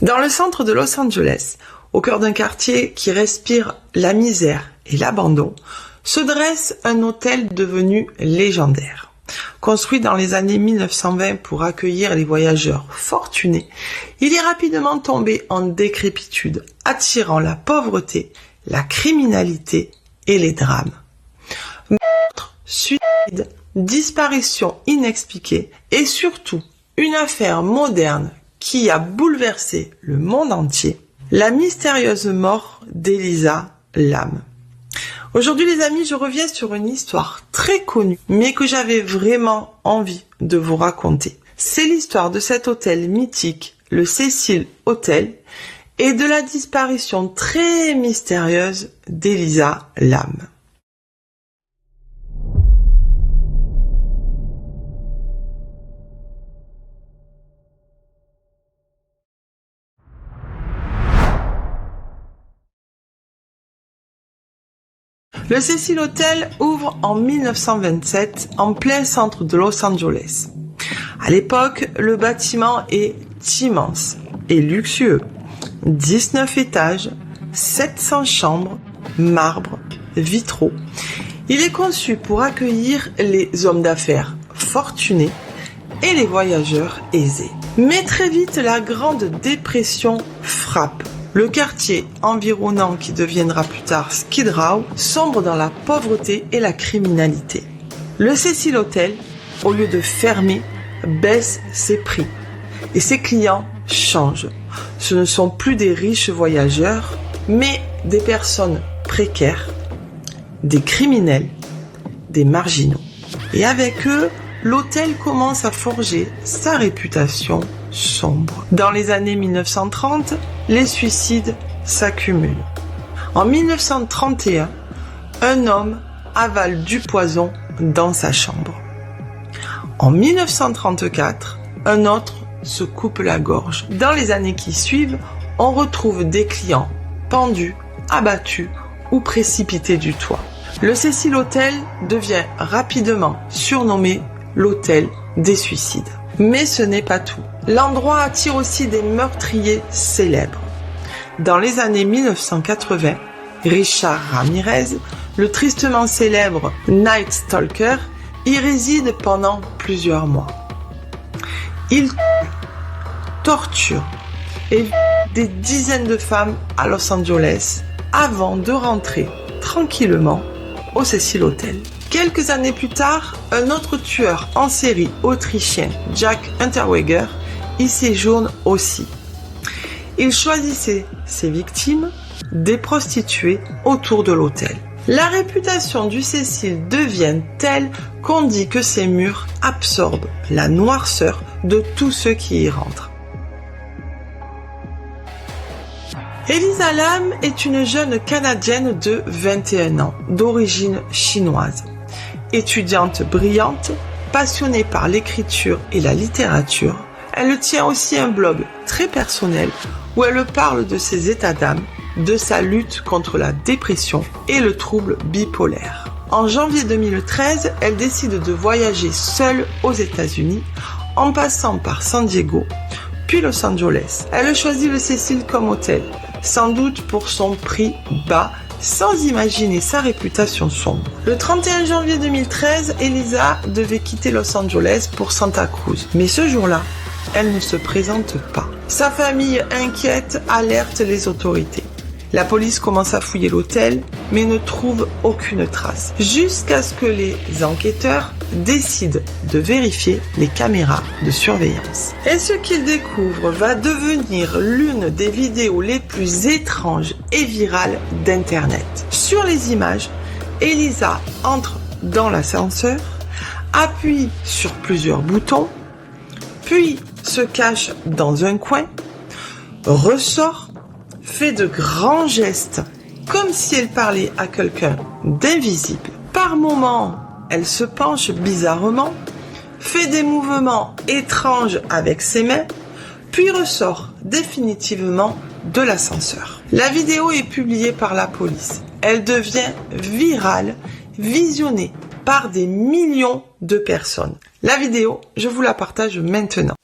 Dans le centre de Los Angeles, au cœur d'un quartier qui respire la misère et l'abandon, se dresse un hôtel devenu légendaire. Construit dans les années 1920 pour accueillir les voyageurs fortunés, il est rapidement tombé en décrépitude, attirant la pauvreté, la criminalité et les drames. Meurtres, suicides, disparitions inexpliquées et surtout une affaire moderne qui a bouleversé le monde entier, la mystérieuse mort d'Elisa Lam. Aujourd'hui les amis, je reviens sur une histoire très connue, mais que j'avais vraiment envie de vous raconter. C'est l'histoire de cet hôtel mythique, le Cecil Hotel, et de la disparition très mystérieuse d'Elisa Lam. Le Cecil Hotel ouvre en 1927 en plein centre de Los Angeles. À l'époque, le bâtiment est immense et luxueux. 19 étages, 700 chambres, marbre, vitraux. Il est conçu pour accueillir les hommes d'affaires fortunés et les voyageurs aisés. Mais très vite, la Grande Dépression frappe. Le quartier environnant, qui deviendra plus tard Skid Row, sombre dans la pauvreté et la criminalité. Le Cecil Hotel, au lieu de fermer, baisse ses prix. Et ses clients changent. Ce ne sont plus des riches voyageurs, mais des personnes précaires, des criminels, des marginaux. Et avec eux, l'hôtel commence à forger sa réputation sombre. Dans les années 1930, les suicides s'accumulent. En 1931, un homme avale du poison dans sa chambre. En 1934, un autre se coupe la gorge. Dans les années qui suivent, on retrouve des clients pendus, abattus ou précipités du toit. Le Cecil Hotel devient rapidement surnommé l'hôtel des suicides. Mais ce n'est pas tout. L'endroit attire aussi des meurtriers célèbres. Dans les années 1980, Richard Ramirez, le tristement célèbre Night Stalker, y réside pendant plusieurs mois. Il torture et viole des dizaines de femmes à Los Angeles avant de rentrer tranquillement au Cecil Hotel. Quelques années plus tard, un autre tueur en série autrichien, Jack Unterweger, y séjourne aussi. Il choisissait ses victimes, des prostituées autour de l'hôtel. La réputation du Cecil devient telle qu'on dit que ses murs absorbent la noirceur de tous ceux qui y rentrent. Elisa Lam est une jeune Canadienne de 21 ans, d'origine chinoise. Étudiante brillante, passionnée par l'écriture et la littérature, elle tient aussi un blog très personnel où elle parle de ses états d'âme, de sa lutte contre la dépression et le trouble bipolaire. En janvier 2013, elle décide de voyager seule aux États-Unis en passant par San Diego, puis Los Angeles. Elle choisit le Cecil comme hôtel, sans doute pour son prix bas, sans imaginer sa réputation sombre. Le 31 janvier 2013, Elisa devait quitter Los Angeles pour Santa Cruz. Mais ce jour-là, elle ne se présente pas. Sa famille, inquiète, alerte les autorités. La police commence à fouiller l'hôtel, mais ne trouve aucune trace. Jusqu'à ce que les enquêteurs décident de vérifier les caméras de surveillance. Et ce qu'ils découvrent va devenir l'une des vidéos les plus étranges et virales d'Internet. Sur les images, Elisa entre dans l'ascenseur, appuie sur plusieurs boutons, puis se cache dans un coin, ressort, fait de grands gestes, comme si elle parlait à quelqu'un d'invisible. Par moments, elle se penche bizarrement, fait des mouvements étranges avec ses mains, puis ressort définitivement de l'ascenseur. La vidéo est publiée par la police. Elle devient virale, visionnée par des millions de personnes. La vidéo, je vous la partage maintenant.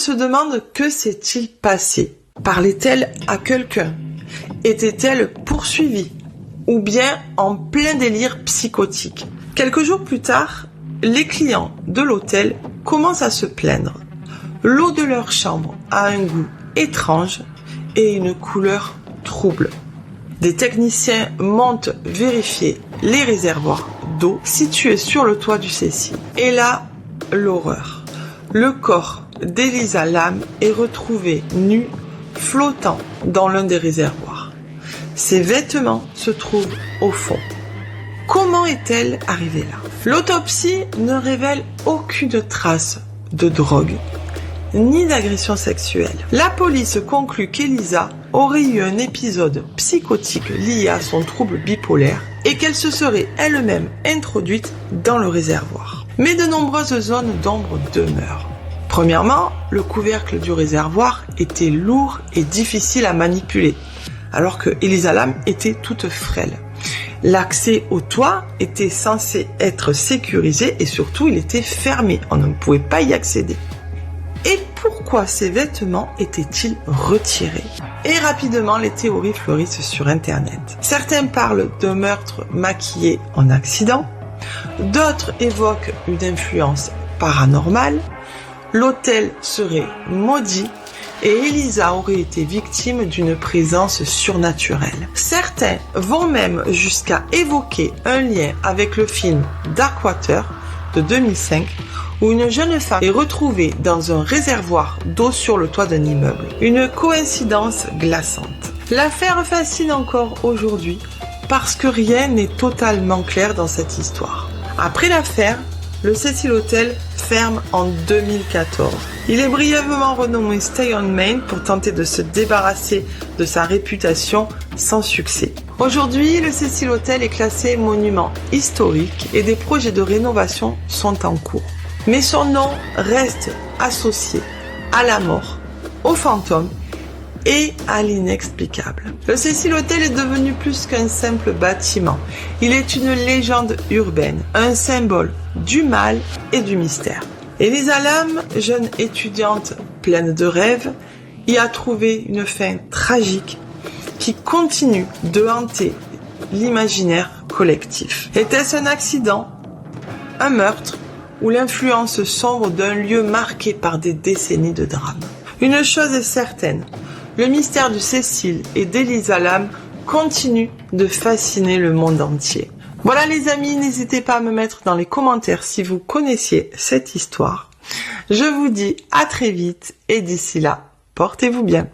se demande que s'est-il passé. Parlait-elle à quelqu'un? Était-elle poursuivie? Ou bien en plein délire psychotique? Quelques jours plus tard, les clients de l'hôtel commencent à se plaindre. L'eau de leur chambre a un goût étrange et une couleur trouble. Des techniciens montent vérifier les réservoirs d'eau situés sur le toit du Cecil. Et là, l'horreur. Le corps d'Elisa Lam est retrouvé nu, flottant dans l'un des réservoirs. Ses vêtements se trouvent au fond. Comment est-elle arrivée là? L'autopsie ne révèle aucune trace de drogue ni d'agression sexuelle. La police conclut qu'Elisa aurait eu un épisode psychotique lié à son trouble bipolaire et qu'elle se serait elle-même introduite dans le réservoir. Mais de nombreuses zones d'ombre demeurent. Premièrement, le couvercle du réservoir était lourd et difficile à manipuler, alors que Elisa Lam était toute frêle. L'accès au toit était censé être sécurisé et surtout il était fermé, on ne pouvait pas y accéder. Et pourquoi ces vêtements étaient-ils retirés? Et rapidement, les théories fleurissent sur Internet. Certains parlent d'un meurtre maquillé en accident, d'autres évoquent une influence paranormale, l'hôtel serait maudit et Elisa aurait été victime d'une présence surnaturelle. Certains vont même jusqu'à évoquer un lien avec le film Darkwater de 2005, où une jeune femme est retrouvée dans un réservoir d'eau sur le toit d'un immeuble. Une coïncidence glaçante. L'affaire fascine encore aujourd'hui parce que rien n'est totalement clair dans cette histoire. Après l'affaire, le Cecil Hotel ferme en 2014. Il est brièvement renommé Stay on Main pour tenter de se débarrasser de sa réputation sans succès. Aujourd'hui, le Cecil Hotel est classé monument historique et des projets de rénovation sont en cours. Mais son nom reste associé à la mort, aux fantômes et à l'inexplicable. Le Cecil Hotel est devenu plus qu'un simple bâtiment. Il est une légende urbaine, un symbole du mal et du mystère. Elisa Lam, jeune étudiante pleine de rêves, y a trouvé une fin tragique qui continue de hanter l'imaginaire collectif. Était-ce un accident, un meurtre ou l'influence sombre d'un lieu marqué par des décennies de drames? Une chose est certaine, le mystère du Cecil et d'Elisa Lam continue de fasciner le monde entier. Voilà les amis, n'hésitez pas à me mettre dans les commentaires si vous connaissiez cette histoire. Je vous dis à très vite et d'ici là, portez-vous bien.